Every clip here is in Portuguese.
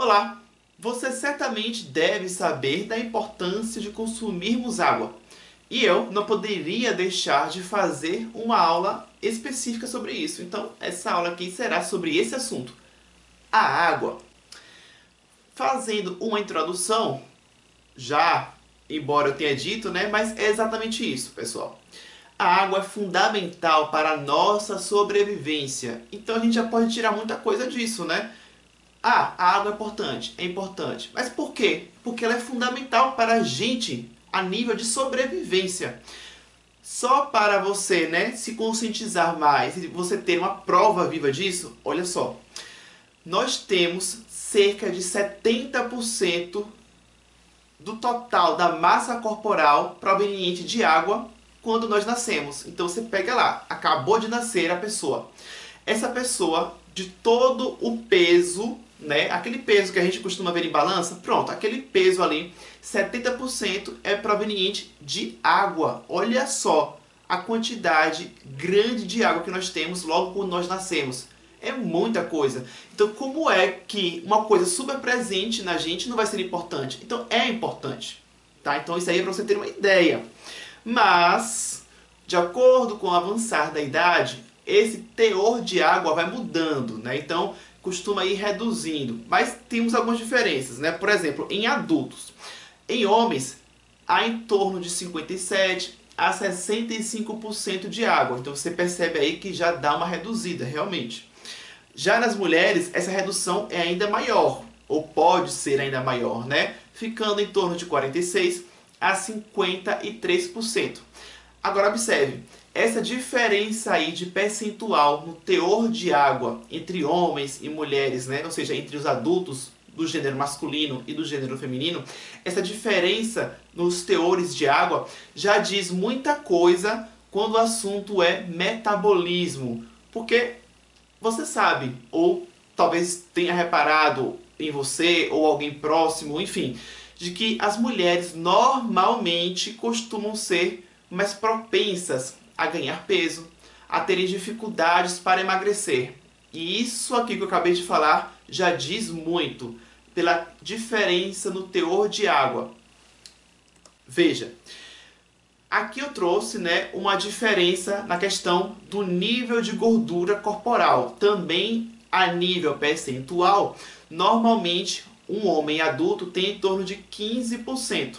Olá! Você certamente deve saber da importância de consumirmos água. E eu não poderia deixar de fazer uma aula específica sobre isso. Então, essa aula aqui será sobre esse assunto, a água. Fazendo uma introdução, já, embora eu tenha dito, né, mas é exatamente isso, pessoal. A água é fundamental para a nossa sobrevivência. Então a gente já pode tirar muita coisa disso, né? Ah, a água é importante. É importante. Mas por quê? Porque ela é fundamental para a gente a nível de sobrevivência. Só para você, né, se conscientizar mais e você ter uma prova viva disso, olha só. Nós temos cerca de 70% do total da massa corporal proveniente de água quando nós nascemos. Então você pega lá, acabou de nascer a pessoa. Essa pessoa, de todo o peso, né, aquele peso que a gente costuma ver em balança, pronto, aquele peso ali, 70% é proveniente de água. Olha só a quantidade grande de água que nós temos logo quando nós nascemos. É muita coisa. Então, como é que uma coisa super presente na gente não vai ser importante? Então, é importante. Tá? Então, isso aí é para você ter uma ideia. Mas, de acordo com o avançar da idade, esse teor de água vai mudando, né? Então, costuma ir reduzindo. Mas temos algumas diferenças, né? Por exemplo, em adultos. Em homens, há em torno de 57 a 65% de água. Então, você percebe aí que já dá uma reduzida, realmente. Já nas mulheres, essa redução é ainda maior, ou pode ser ainda maior, né? Ficando em torno de 46 a 53%. Agora observe, essa diferença aí de percentual no teor de água entre homens e mulheres, né? Ou seja, entre os adultos do gênero masculino e do gênero feminino, essa diferença nos teores de água já diz muita coisa quando o assunto é metabolismo. Porque você sabe, ou talvez tenha reparado em você ou alguém próximo, enfim, de que as mulheres normalmente costumam ser mais propensas a ganhar peso, a terem dificuldades para emagrecer. E isso aqui que eu acabei de falar já diz muito pela diferença no teor de água. Veja, aqui eu trouxe, né, uma diferença na questão do nível de gordura corporal. Também a nível percentual, normalmente um homem adulto tem em torno de 15%.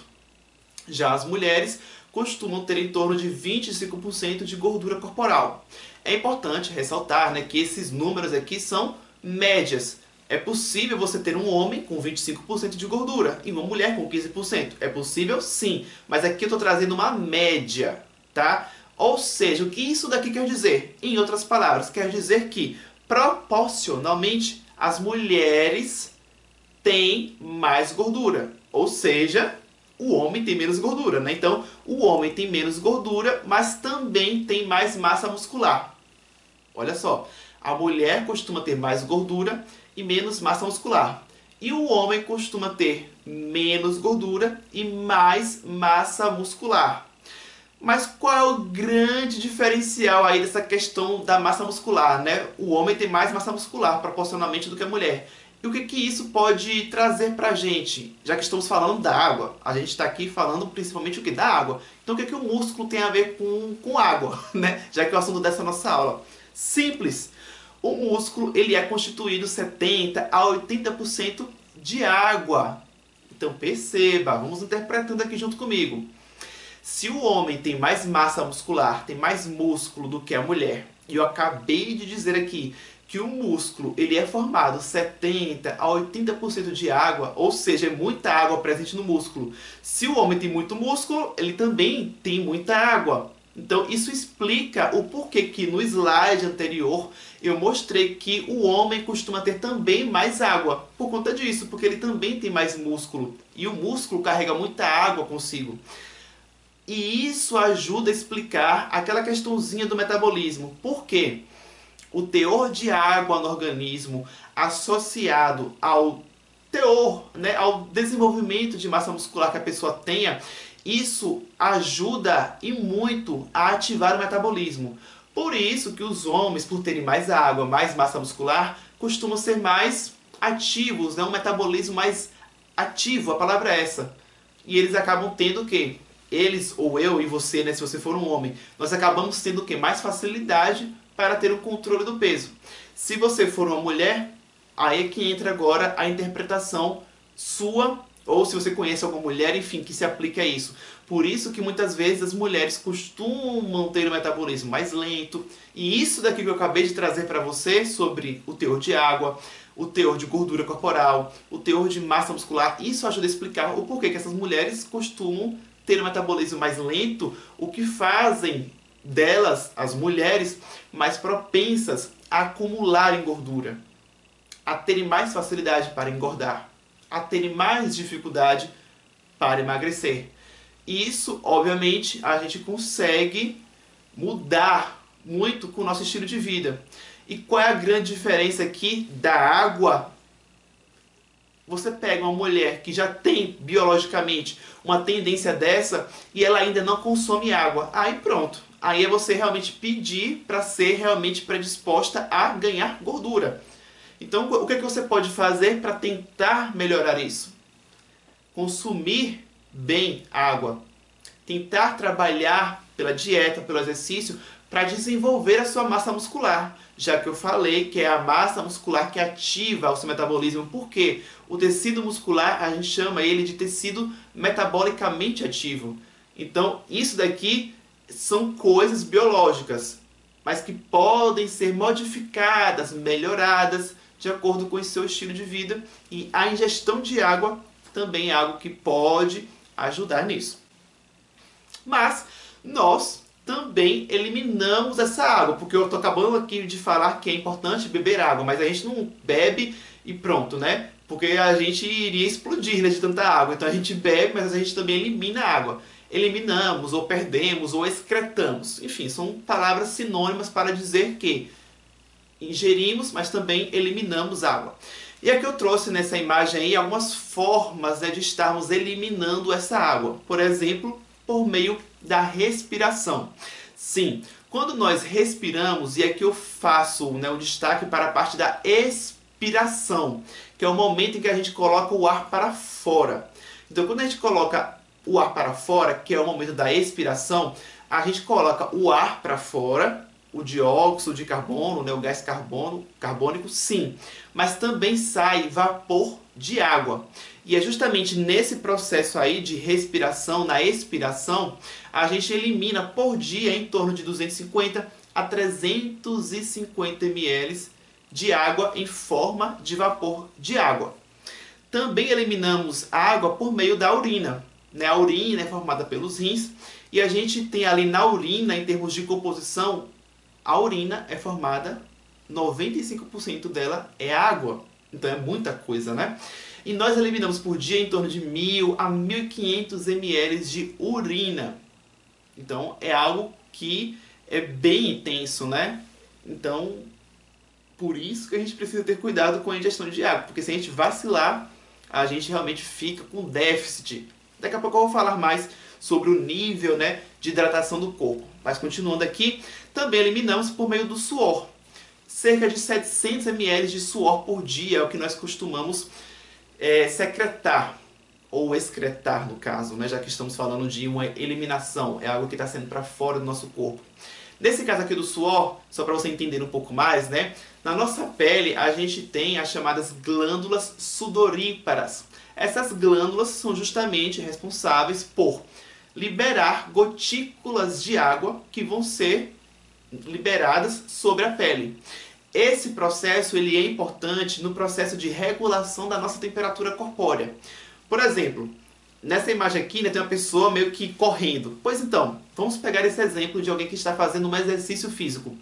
Já as mulheres costumam ter em torno de 25% de gordura corporal. É importante ressaltar, né, que esses números aqui são médias. É possível você ter um homem com 25% de gordura e uma mulher com 15%. É possível sim, mas aqui eu estou trazendo uma média, tá? Ou seja, o que isso daqui quer dizer? Em outras palavras, quer dizer que proporcionalmente as mulheres têm mais gordura. Ou seja, o homem tem menos gordura, né? Então, o homem tem menos gordura, mas também tem mais massa muscular. Olha só, a mulher costuma ter mais gordura e menos massa muscular. E o homem costuma ter menos gordura e mais massa muscular. Mas qual é o grande diferencial aí dessa questão da massa muscular, né? O homem tem mais massa muscular proporcionalmente do que a mulher. E o que que isso pode trazer pra gente? Já que estamos falando da água, a gente está aqui falando principalmente o que? Da água. Então o que que o músculo tem a ver com água, né? Já que é o assunto dessa nossa aula. Simples. O músculo ele é constituído 70 a 80% de água. Então perceba, vamos interpretando aqui junto comigo. Se o homem tem mais massa muscular, tem mais músculo do que a mulher, e eu acabei de dizer aqui que o músculo ele é formado 70 a 80% de água, ou seja, é muita água presente no músculo. Se o homem tem muito músculo, ele também tem muita água. Então isso explica o porquê que no slide anterior eu mostrei que o homem costuma ter também mais água. Por conta disso, porque ele também tem mais músculo. E o músculo carrega muita água consigo. E isso ajuda a explicar aquela questãozinha do metabolismo. Por quê? O teor de água no organismo associado ao teor, né, ao desenvolvimento de massa muscular que a pessoa tenha, isso ajuda e muito a ativar o metabolismo. Por isso que os homens, por terem mais água, mais massa muscular, costumam ser mais ativos, né? Um metabolismo mais ativo, a palavra é essa. E eles acabam tendo o quê? Eles, ou eu e você, né, se você for um homem, nós acabamos tendo o quê? Mais facilidade para ter o controle do peso. Se você for uma mulher, aí é que entra agora a interpretação sua, ou se você conhece alguma mulher, enfim, que se aplique a isso. Por isso que muitas vezes as mulheres costumam ter um metabolismo mais lento. E isso daqui que eu acabei de trazer para você sobre o teor de água, o teor de gordura corporal, o teor de massa muscular, isso ajuda a explicar o porquê que essas mulheres costumam ter um metabolismo mais lento, o que fazem delas, as mulheres, mais propensas a acumularem gordura, a terem mais facilidade para engordar, a terem mais dificuldade para emagrecer. Isso, obviamente, a gente consegue mudar muito com o nosso estilo de vida. E qual é a grande diferença aqui da água? Você pega uma mulher que já tem biologicamente uma tendência dessa e ela ainda não consome água. Aí pronto. Aí é você realmente pedir para ser realmente predisposta a ganhar gordura. Então o que é que você pode fazer para tentar melhorar isso? Consumir bem água. Tentar trabalhar pela dieta, pelo exercício, para desenvolver a sua massa muscular. Já que eu falei que é a massa muscular que ativa o seu metabolismo. Por quê? O tecido muscular, a gente chama ele de tecido metabolicamente ativo. Então, isso daqui são coisas biológicas, mas que podem ser modificadas, melhoradas, de acordo com o seu estilo de vida. E a ingestão de água também é algo que pode ajudar nisso. Mas nós também eliminamos essa água, porque eu estou acabando aqui de falar que é importante beber água, mas a gente não bebe e pronto, né? Porque a gente iria explodir, né, de tanta água. Então a gente bebe, mas a gente também elimina a água. Eliminamos, ou perdemos, ou excretamos. Enfim, são palavras sinônimas para dizer que ingerimos, mas também eliminamos água. E aqui eu trouxe nessa imagem aí algumas formas, né, de estarmos eliminando essa água. Por exemplo, por meio da respiração. Sim, quando nós respiramos, e aqui eu faço, né, o destaque para a parte da expiração, que é o momento em que a gente coloca o ar para fora. Então, quando a gente coloca o ar para fora, que é o momento da expiração, a gente coloca o ar para fora, o dióxido de carbono, né, o gás carbônico, sim, mas também sai vapor de água. E é justamente nesse processo aí de respiração, na expiração, a gente elimina por dia em torno de 250 a 350 ml de água em forma de vapor de água. Também eliminamos a água por meio da urina. Né? A urina é formada pelos rins e a gente tem ali na urina, em termos de composição, a urina é formada, 95% dela é água. Então é muita coisa, né? E nós eliminamos por dia em torno de 1.000 a 1.500 ml de urina. Então é algo que é bem intenso, né? Então, por isso que a gente precisa ter cuidado com a ingestão de água. Porque se a gente vacilar, a gente realmente fica com déficit. Daqui a pouco eu vou falar mais sobre o nível, né, de hidratação do corpo. Mas continuando aqui, também eliminamos por meio do suor. Cerca de 700 ml de suor por dia é o que nós costumamos secretar, ou excretar no caso, né? Já que estamos falando de uma eliminação, é algo que está saindo para fora do nosso corpo. Nesse caso aqui do suor, só para você entender um pouco mais, né? Na nossa pele a gente tem as chamadas glândulas sudoríparas. Essas glândulas são justamente responsáveis por liberar gotículas de água que vão ser liberadas sobre a pele. Esse processo ele é importante no processo de regulação da nossa temperatura corpórea. Por exemplo, nessa imagem aqui, né, tem uma pessoa meio que correndo. Pois então, vamos pegar esse exemplo de alguém que está fazendo um exercício físico.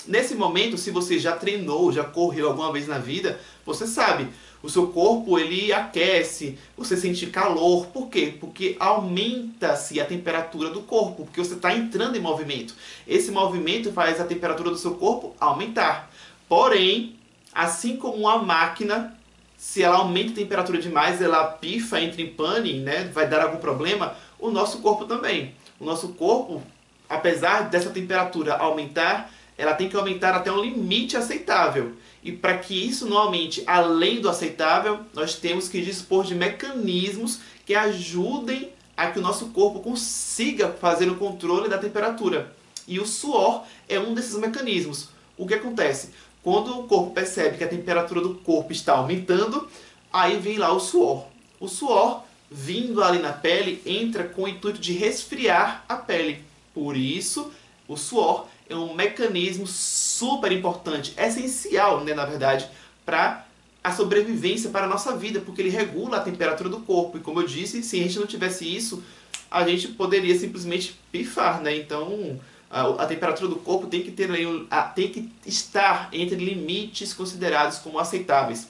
Nesse momento, se você já treinou, já correu alguma vez na vida, você sabe, o seu corpo ele aquece, você sente calor. Por quê? Porque aumenta-se a temperatura do corpo, porque você está entrando em movimento. Esse movimento faz a temperatura do seu corpo aumentar. Porém, assim como uma máquina, se ela aumenta a temperatura demais, ela pifa, entra em pane, né? Vai dar algum problema, o nosso corpo também. O nosso corpo, apesar dessa temperatura aumentar, ela tem que aumentar até um limite aceitável. E para que isso não aumente além do aceitável, nós temos que dispor de mecanismos que ajudem a que o nosso corpo consiga fazer o controle da temperatura. E o suor é um desses mecanismos. O que acontece? Quando o corpo percebe que a temperatura do corpo está aumentando, aí vem lá o suor. O suor, vindo ali na pele, entra com o intuito de resfriar a pele. Por isso, o suor é um mecanismo super importante, essencial, né, na verdade, para a sobrevivência, para a nossa vida, porque ele regula a temperatura do corpo. E como eu disse, se a gente não tivesse isso, a gente poderia simplesmente pifar, né? Então, a temperatura do corpo tem que estar entre limites considerados como aceitáveis.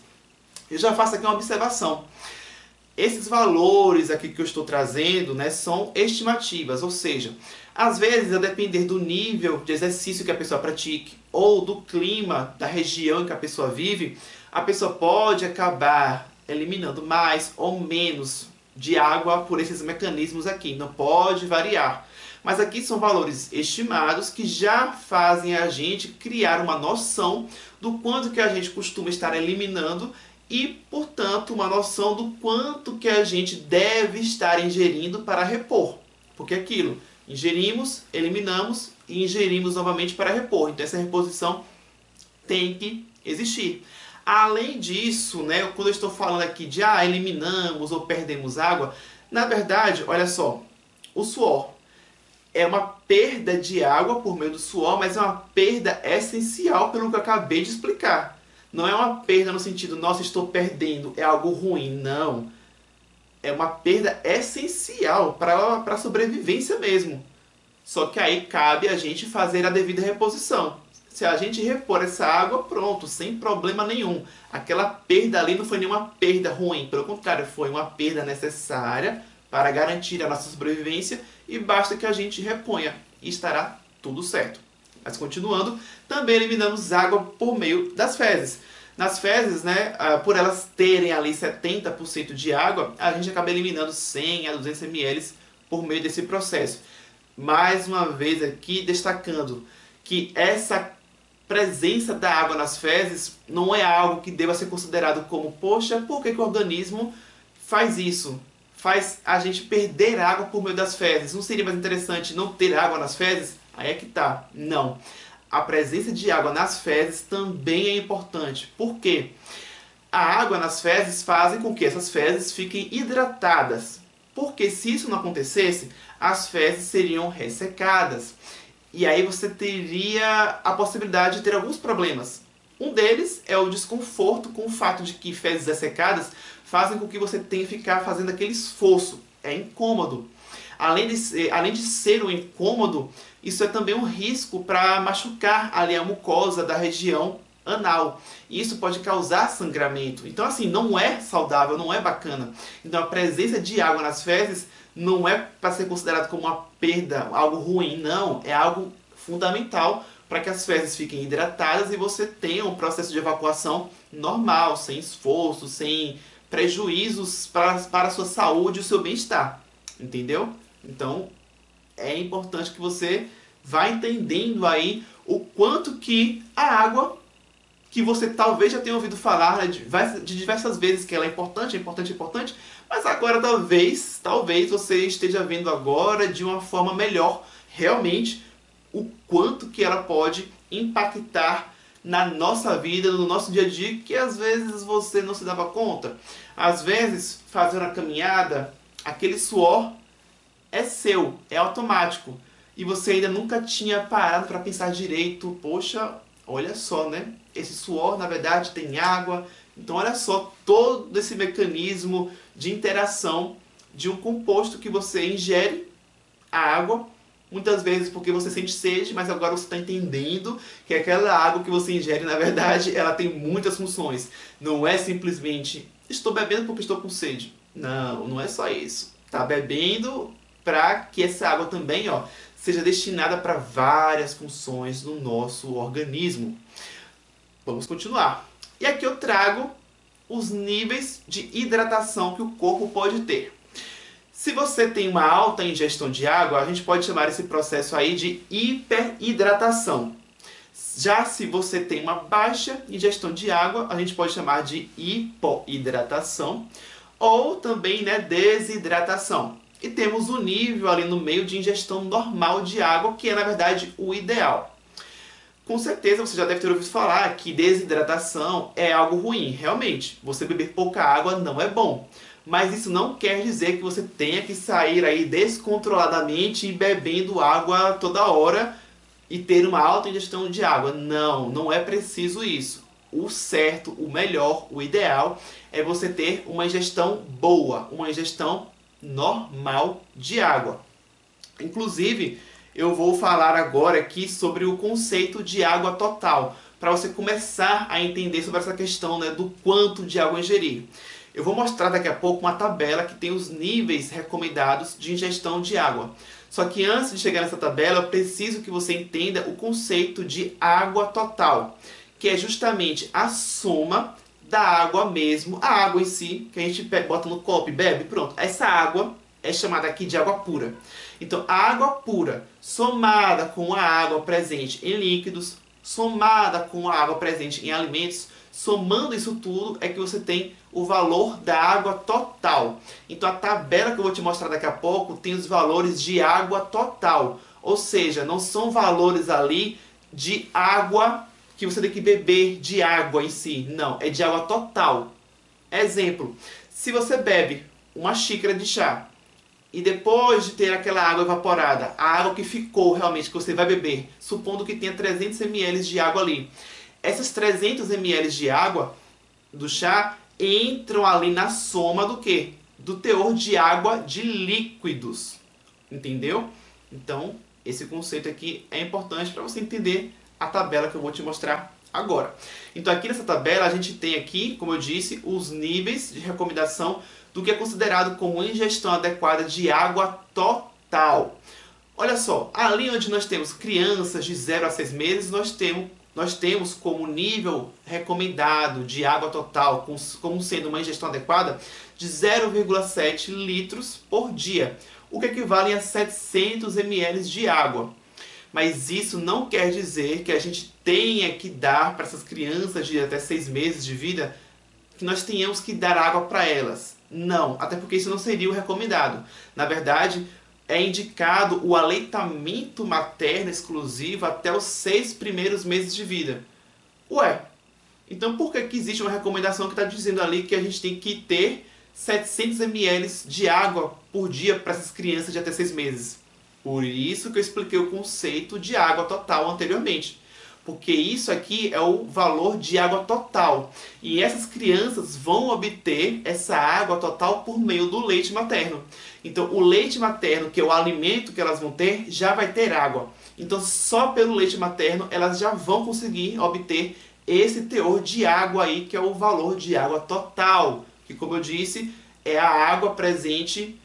Eu já faço aqui uma observação. Esses valores aqui que eu estou trazendo, né, são estimativas, ou seja, às vezes, a depender do nível de exercício que a pessoa pratique ou do clima da região em que a pessoa vive, a pessoa pode acabar eliminando mais ou menos de água por esses mecanismos aqui. Não pode variar. Mas aqui são valores estimados que já fazem a gente criar uma noção do quanto que a gente costuma estar eliminando e, portanto, uma noção do quanto que a gente deve estar ingerindo para repor. Porque aquilo, ingerimos, eliminamos e ingerimos novamente para repor. Então essa reposição tem que existir. Além disso, né, quando eu estou falando aqui de eliminamos ou perdemos água, na verdade, olha só, o suor é uma perda de água por meio do suor, mas é uma perda essencial pelo que eu acabei de explicar. Não é uma perda no sentido, nossa, estou perdendo, é algo ruim. Não. É uma perda essencial para a sobrevivência mesmo. Só que aí cabe a gente fazer a devida reposição. Se a gente repor essa água, pronto, sem problema nenhum. Aquela perda ali não foi nenhuma perda ruim. Pelo contrário, foi uma perda necessária para garantir a nossa sobrevivência e basta que a gente reponha e estará tudo certo. Mas continuando, também eliminamos água por meio das fezes. Nas fezes, né, por elas terem ali 70% de água, a gente acaba eliminando 100 a 200 ml por meio desse processo. Mais uma vez aqui destacando que essa presença da água nas fezes não é algo que deva ser considerado como, poxa, por que o organismo faz isso? Faz a gente perder água por meio das fezes. Não seria mais interessante não ter água nas fezes? Aí é que tá. Não. A presença de água nas fezes também é importante. Por quê? A água nas fezes faz com que essas fezes fiquem hidratadas. Porque se isso não acontecesse, as fezes seriam ressecadas. E aí você teria a possibilidade de ter alguns problemas. Um deles é o desconforto com o fato de que fezes ressecadas fazem com que você tenha que ficar fazendo aquele esforço. É incômodo. Além de ser um incômodo, isso é também um risco para machucar ali a mucosa da região anal. E isso pode causar sangramento. Então, assim, não é saudável, não é bacana. Então, a presença de água nas fezes não é para ser considerado como uma perda, algo ruim, não. É algo fundamental para que as fezes fiquem hidratadas e você tenha um processo de evacuação normal, sem esforço, sem prejuízos para a sua saúde e o seu bem-estar. Entendeu? Então, é importante que você vá entendendo aí o quanto que a água, que você talvez já tenha ouvido falar, né, de diversas vezes que ela é importante, mas agora talvez você esteja vendo agora de uma forma melhor, realmente, o quanto que ela pode impactar na nossa vida, no nosso dia a dia, que às vezes você não se dava conta. Às vezes, fazendo a caminhada, aquele suor é seu, é automático. E você ainda nunca tinha parado para pensar direito, poxa, olha só, né? Esse suor, na verdade, tem água. Então, olha só, todo esse mecanismo de interação de um composto que você ingere, a água, muitas vezes porque você sente sede, mas agora você está entendendo que aquela água que você ingere, na verdade, ela tem muitas funções. Não é simplesmente, estou bebendo porque estou com sede. Não, não é só isso. Está bebendo para que essa água também, seja destinada para várias funções no nosso organismo. Vamos continuar. E aqui eu trago os níveis de hidratação que o corpo pode ter. Se você tem uma alta ingestão de água, a gente pode chamar esse processo aí de hiperidratação. Já se você tem uma baixa ingestão de água, a gente pode chamar de hipoidratação ou também, né, desidratação. E temos o nível ali no meio de ingestão normal de água, que é na verdade o ideal. Com certeza você já deve ter ouvido falar que desidratação é algo ruim. Realmente, você beber pouca água não é bom. Mas isso não quer dizer que você tenha que sair aí descontroladamente e bebendo água toda hora e ter uma alta ingestão de água. Não, não é preciso isso. O certo, o melhor, o ideal é você ter uma ingestão boa, uma ingestão normal de água. Inclusive, eu vou falar agora aqui sobre o conceito de água total, para você começar a entender sobre essa questão, né, do quanto de água ingerir. Eu vou mostrar daqui a pouco uma tabela que tem os níveis recomendados de ingestão de água. Só que antes de chegar nessa tabela, eu preciso que você entenda o conceito de água total, que é justamente a soma da água mesmo, a água em si, que a gente bota no copo e bebe, pronto. Essa água é chamada aqui de água pura. Então, a água pura, somada com a água presente em líquidos, somada com a água presente em alimentos, somando isso tudo é que você tem o valor da água total. Então, a tabela que eu vou te mostrar daqui a pouco tem os valores de água total. Ou seja, não são valores ali de água que você tem que beber de água em si. Não, é de água total. Exemplo, se você bebe uma xícara de chá e depois de ter aquela água evaporada, a água que ficou realmente, que você vai beber, supondo que tenha 300 ml de água ali, essas 300 ml de água do chá entram ali na soma do quê? Do teor de água de líquidos. Entendeu? Então, esse conceito aqui é importante para você entender a tabela que eu vou te mostrar agora. Então, aqui nessa tabela, a gente tem aqui, como eu disse, os níveis de recomendação do que é considerado como ingestão adequada de água total. Olha só, ali onde nós temos crianças de 0 a 6 meses, nós temos como nível recomendado de água total, como sendo uma ingestão adequada, de 0,7 litros por dia, o que equivale a 700 ml de água. Mas isso não quer dizer que a gente tenha que dar para essas crianças de até 6 meses de vida, que nós tenhamos que dar água para elas. Não, até porque isso não seria o recomendado. Na verdade, é indicado o aleitamento materno exclusivo até os 6 primeiros meses de vida. Ué, então por que existe uma recomendação que está dizendo ali que a gente tem que ter 700 ml de água por dia para essas crianças de até 6 meses? Por isso que eu expliquei o conceito de água total anteriormente. Porque isso aqui é o valor de água total. E essas crianças vão obter essa água total por meio do leite materno. Então, o leite materno, que é o alimento que elas vão ter, já vai ter água. Então, só pelo leite materno, elas já vão conseguir obter esse teor de água aí, que é o valor de água total. Que, como eu disse, é a água presente,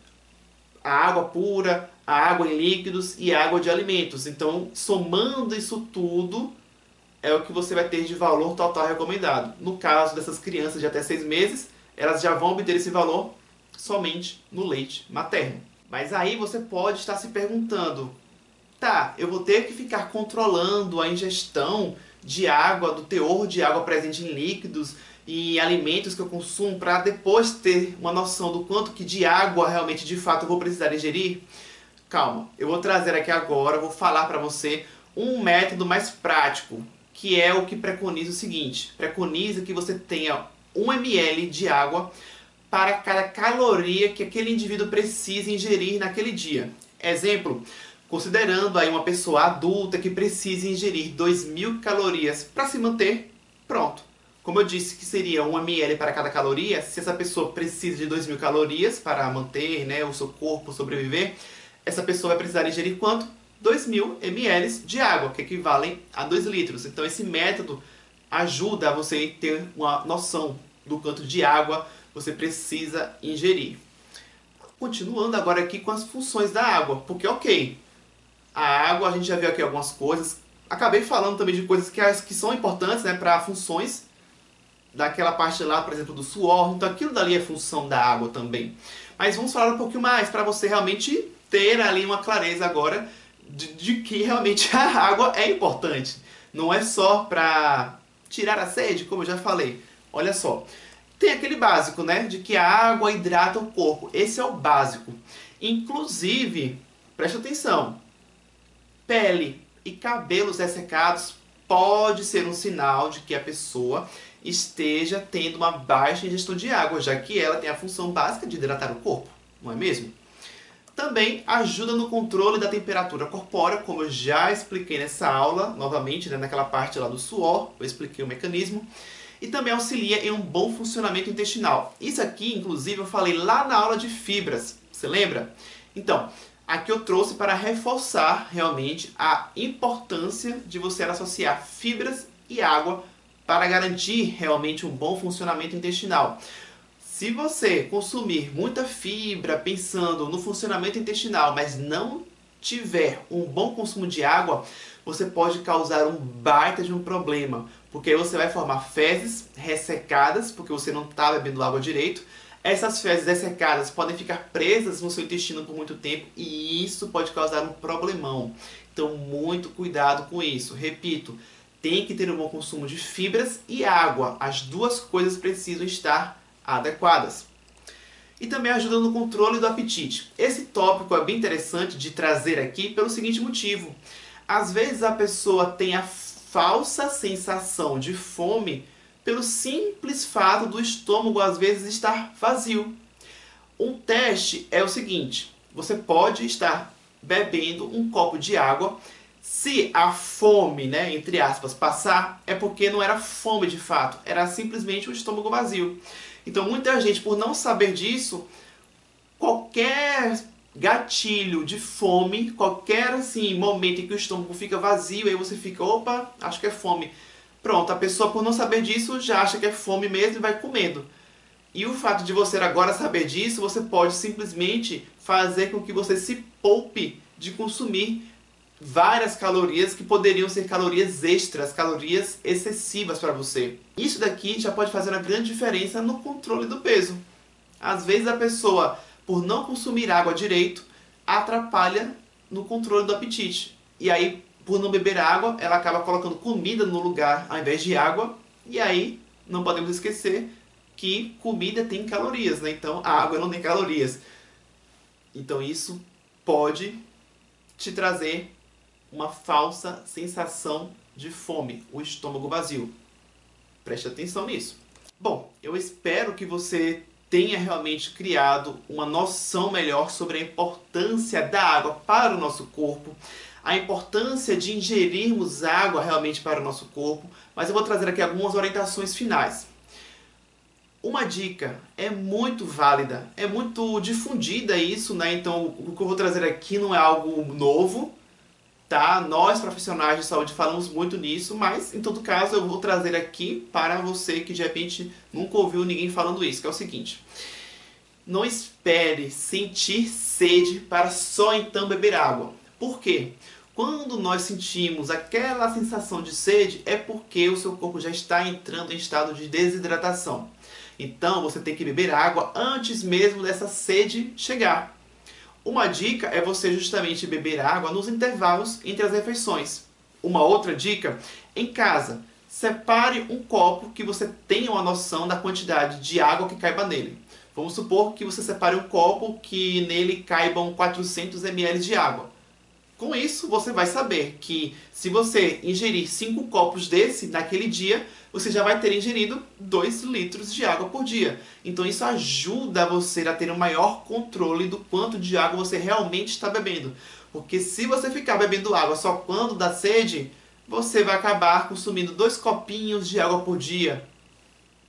a água pura, a água em líquidos e a água de alimentos. Então, somando isso tudo, é o que você vai ter de valor total recomendado. No caso dessas crianças de até 6 meses, elas já vão obter esse valor somente no leite materno. Mas aí você pode estar se perguntando, tá, eu vou ter que ficar controlando a ingestão de água, do teor de água presente em líquidos e alimentos que eu consumo para depois ter uma noção do quanto que de água realmente, de fato, eu vou precisar ingerir? Calma, eu vou trazer aqui agora, vou falar para você um método mais prático, que é o que preconiza o seguinte: preconiza que você tenha 1 ml de água para cada caloria que aquele indivíduo precisa ingerir naquele dia. Exemplo, considerando aí uma pessoa adulta que precisa ingerir 2.000 calorias para se manter, pronto. Como eu disse que seria 1 ml para cada caloria, se essa pessoa precisa de 2.000 calorias para manter, né, o seu corpo sobreviver, essa pessoa vai precisar ingerir quanto? 2.000 ml de água, que equivalem a 2 litros. Então esse método ajuda a você ter uma noção do quanto de água você precisa ingerir. Continuando agora aqui com as funções da água, porque ok, a água a gente já viu aqui algumas coisas, acabei falando também de coisas que são importantes, né, para funções daquela parte lá, por exemplo, do suor, então aquilo dali é função da água também. Mas vamos falar um pouquinho mais, para você realmente ter ali uma clareza agora de que realmente a água é importante. Não é só para tirar a sede, como eu já falei. Olha só, tem aquele básico, né, de que a água hidrata o corpo. Esse é o básico. Inclusive, presta atenção, pele e cabelos ressecados pode ser um sinal de que a pessoa esteja tendo uma baixa ingestão de água, já que ela tem a função básica de hidratar o corpo, não é mesmo? Também ajuda no controle da temperatura corpórea, como eu já expliquei nessa aula, novamente, né, naquela parte lá do suor, eu expliquei o mecanismo. E também auxilia em um bom funcionamento intestinal. Isso aqui, inclusive, eu falei lá na aula de fibras, você lembra? Então, aqui eu trouxe para reforçar realmente a importância de você associar fibras e água para garantir realmente um bom funcionamento intestinal. Se você consumir muita fibra pensando no funcionamento intestinal, mas não tiver um bom consumo de água, você pode causar um baita de um problema, porque aí você vai formar fezes ressecadas, porque você não está bebendo água direito. Essas fezes ressecadas podem ficar presas no seu intestino por muito tempo e isso pode causar um problemão. Então, muito cuidado com isso. Repito, tem que ter um bom consumo de fibras e água. As duas coisas precisam estar adequadas. E também ajuda no controle do apetite. Esse tópico é bem interessante de trazer aqui pelo seguinte motivo. Às vezes a pessoa tem a falsa sensação de fome pelo simples fato do estômago às vezes estar vazio. Um teste é o seguinte, você pode estar bebendo um copo de água, se a fome, né, entre aspas, passar, é porque não era fome de fato, era simplesmente o estômago vazio. Então muita gente, por não saber disso, qualquer gatilho de fome, qualquer assim, momento em que o estômago fica vazio, aí você fica, opa, acho que é fome. Pronto, a pessoa por não saber disso já acha que é fome mesmo e vai comendo. E o fato de você agora saber disso, você pode simplesmente fazer com que você se poupe de consumir várias calorias que poderiam ser calorias extras, calorias excessivas para você. Isso daqui já pode fazer uma grande diferença no controle do peso. Às vezes a pessoa, por não consumir água direito, atrapalha no controle do apetite. E aí, por não beber água, ela acaba colocando comida no lugar ao invés de água. E aí, não podemos esquecer que comida tem calorias, né? Então, a água não tem calorias. Então, isso pode te trazer uma falsa sensação de fome, o estômago vazio. Preste atenção nisso. Bom, eu espero que você tenha realmente criado uma noção melhor sobre a importância da água para o nosso corpo, a importância de ingerirmos água realmente para o nosso corpo, mas eu vou trazer aqui algumas orientações finais. Uma dica é muito válida, é muito difundida isso, né? Então o que eu vou trazer aqui não é algo novo, tá? Nós profissionais de saúde falamos muito nisso, mas em todo caso eu vou trazer aqui para você que de repente nunca ouviu ninguém falando isso, que é o seguinte: não espere sentir sede para só então beber água. Por quê? Quando nós sentimos aquela sensação de sede, é porque o seu corpo já está entrando em estado de desidratação. Então você tem que beber água antes mesmo dessa sede chegar. Uma dica é você justamente beber água nos intervalos entre as refeições. Uma outra dica, em casa, separe um copo que você tenha uma noção da quantidade de água que caiba nele. Vamos supor que você separe um copo que nele caibam 400 ml de água. Com isso, você vai saber que se você ingerir 5 copos desse naquele dia, você já vai ter ingerido 2 litros de água por dia. Então isso ajuda você a ter um maior controle do quanto de água você realmente está bebendo. Porque se você ficar bebendo água só quando dá sede, você vai acabar consumindo 2 copinhos de água por dia.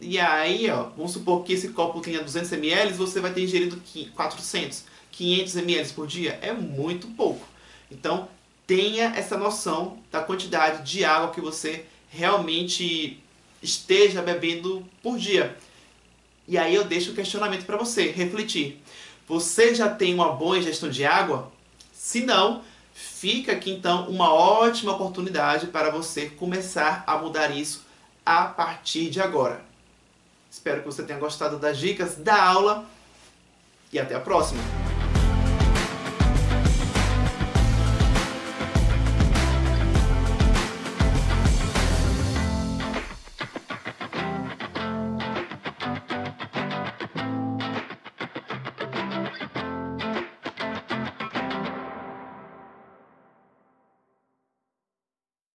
E aí, ó, vamos supor que esse copo tenha 200 ml, você vai ter ingerido 400, 500 ml por dia. É muito pouco. Então, tenha essa noção da quantidade de água que você realmente esteja bebendo por dia. E aí eu deixo o questionamento para você refletir. Você já tem uma boa ingestão de água? Se não, fica aqui então uma ótima oportunidade para você começar a mudar isso a partir de agora. Espero que você tenha gostado das dicas da aula e até a próxima!